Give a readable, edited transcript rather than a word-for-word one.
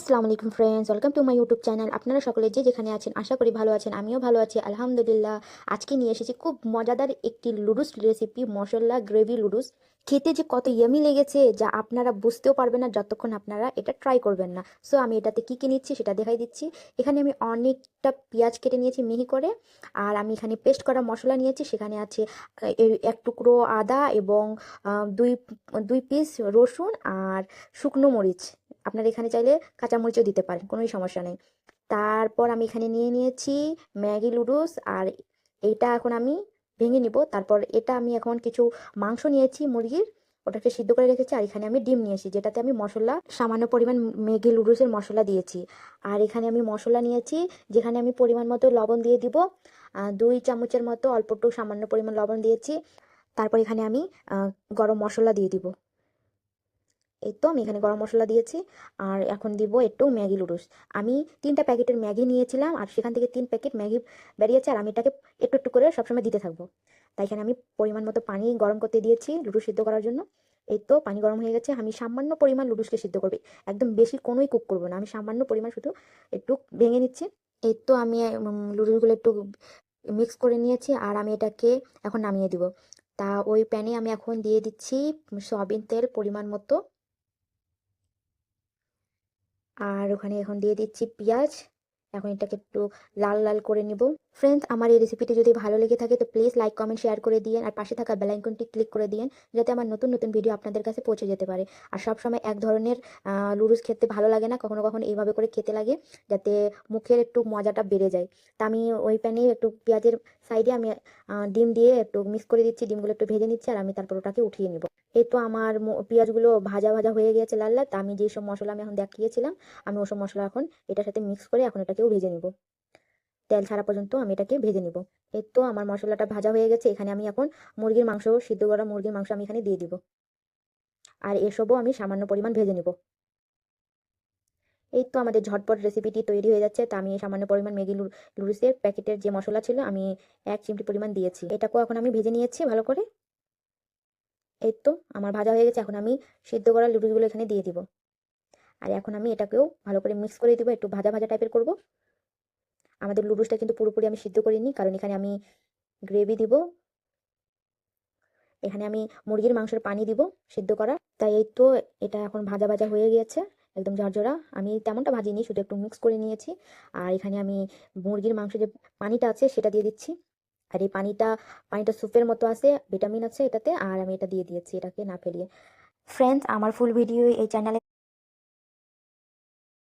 আসসালামু আলাইকুম friends, welcome to my YouTube channel. আপনারা সকলে যে যেখানে আছেন আশা করি ভালো আছেন। আমিও ভালো আছি আলহামদুলিল্লাহ। আজকে নিয়ে এসেছি খুব মজাদার একটি লুডুস রেসিপি, মশলা গ্রেভি লুডুস। খেতে যে কত ইয়ামি লেগেছে যা আপনারা বুঝতেও পারবেন না যতক্ষণ আপনারা এটা ট্রাই করবেন না। সো আমি এটাতে কী কী নিচ্ছি সেটা দেখাই দিচ্ছি। এখানে আমি অনেকটা পেঁয়াজ কেটে নিয়েছি মিহি করে, আর আমি এখানে পেস্ট করা মশলা নিয়েছি। সেখানে আছে এক টুকরো আদা এবং দুই দুই পিস রসুন আর শুকনো মরিচ। আপনারা এখানে চাইলে কাঁচামরিচও দিতে পারেন, কোনোই সমস্যা নেই। তারপর আমি এখানে নিয়ে নিয়েছি ম্যাগি লুডুস, আর এইটা এখন আমি ভেঙে নিব। তারপর এটা আমি এখন কিছু মাংস নিয়েছি মুরগির, ওটাকে সিদ্ধ করে রেখেছি। আর এখানে আমি ডিম নিয়েছি, যেটাতে আমি মশলা সামান্য পরিমাণ ম্যাগি লুডুসের মশলা দিয়েছি। আর এখানে আমি মশলা নিয়েছি, যেখানে আমি পরিমাণ মতো লবণ দিয়ে দিব, 2 চামচের মতো, অল্প একটু সামান্য পরিমাণ লবণ দিয়েছি। তারপর এখানে আমি গরম মশলা দিয়ে দিব। এই তো আমি এখানে গরম মশলা দিয়েছি। আর এখন দিব একটু ম্যাগি লুডুস। আমি 3টা প্যাকেটের ম্যাগি নিয়েছিলাম, আর সেখান থেকে 3 প্যাকেট ম্যাগি বেরিয়েছে। আর আমি এটাকে একটু একটু করে সবসময় দিতে থাকবো। তাই এখানে আমি পরিমাণ মতো পানি গরম করতে দিয়েছি লুডুস সিদ্ধ করার জন্য। এই তো পানি গরম হয়ে গেছে। আমি সামান্য পরিমাণ লুডুসকে সিদ্ধ করবি, একদম বেশি কোনোই কুক করবো না। আমি সামান্য পরিমাণ শুধু একটু ভেঙে নিচ্ছি। এই তো আমি লুডুসগুলো একটু মিক্স করে নিয়েছি, আর আমি এটাকে এখন নামিয়ে দিব। তা ওই প্যানে আমি এখন দিয়ে দিচ্ছি সয়াবিন তেল পরিমাণ মতো, আর ওখানে এখন দিয়ে দিচ্ছি পেঁয়াজ। এখন এটাকে একটু লাল লাল করে নিব। ফ্রেন্ডস, আমার এই রেসিপিটি যদি ভালো লেগে থাকে তো প্লিজ লাইক কমেন্ট শেয়ার করে দিয়েন, আর পাশে থাকা বেল আইকনটি ক্লিক করে দিয়েন, যাতে আমার নতুন নতুন ভিডিও আপনাদের কাছে পৌঁছে যেতে পারে। আর সব সময় এক ধরনের লুডুস খেতে ভালো লাগে না, কখনো কখনো এইভাবে করে খেতে লাগে, যাতে মুখের একটু মজাটা বেড়ে যায়। তা আমি ওই প্যানে একটু পেঁয়াজের সাইডে আমি ডিম দিয়ে একটু মিক্স করে দিচ্ছি, ডিমগুলো একটু ভেজে নিচ্ছি, আর আমি তারপর ওটাকে উঠিয়ে নিব। এই তো আমার পেঁয়াজগুলো ভাজা ভাজা হয়ে গেছে লাল লাল। তা আমি যেসব মশলা আমি এখন দেখিয়েছিলাম, আমি ওসব মশলা এখন এটার সাথে মিক্স করে এখন এটাকেও ভেজে নিব। তেল ছাড়া পর্যন্ত আমি এটাকে ভেজে নিব। এই তো আমার মশলাটা ভাজা হয়ে গেছে। এখানে আমি এখন মুরগির মাংস, সিদ্ধ করা মুরগির মাংস আমি এখানে দিয়ে দিব, আর এসবও আমি সামান্য পরিমাণ ভেজে নিব। এই তো আমাদের ঝটপট রেসিপিটি তৈরি হয়ে যাচ্ছে। তা আমি সামান্য পরিমাণ ম্যাগি লুডুসের প্যাকেটের যে মশলা ছিল আমি 1 চিমটি পরিমাণ দিয়েছি। এটাকেও এখন আমি ভেজে নিয়েছি ভালো করে। এই তো আমার ভাজা হয়ে গেছে। এখন আমি সিদ্ধ করা লুডুসগুলো এখানে দিয়ে দিব, আর এখন আমি এটাকেও ভালো করে মিক্স করে দিব, একটু ভাজা ভাজা টাইপের করব। আমাদের লুডুসটা কিন্তু পুরোপুরি আমি সিদ্ধ করিনি, কারণ এখানে আমি গ্রেভি দিব। এখানে আমি মুরগির মাংসের পানি দিব সিদ্ধ করা। তাই এই তো এটা এখন ভাজা ভাজা হয়ে গিয়েছে, একদম ঝরঝরা। আমি তেমনটা ভাজিনি, শুধু একটু মিক্স করে নিয়েছি। আর এখানে আমি মুরগির মাংস যে পানিটা আছে সেটা দিয়ে দিচ্ছি। আর এই পানিটা স্যুপের মতো আছে, ভিটামিন আছে এটাতে। আর আমি এটা দিয়ে দিয়েছি, এটাকে না ফেলিয়ে। ফ্রেন্ডস, আমার ফুল ভিডিও এই চ্যানেলে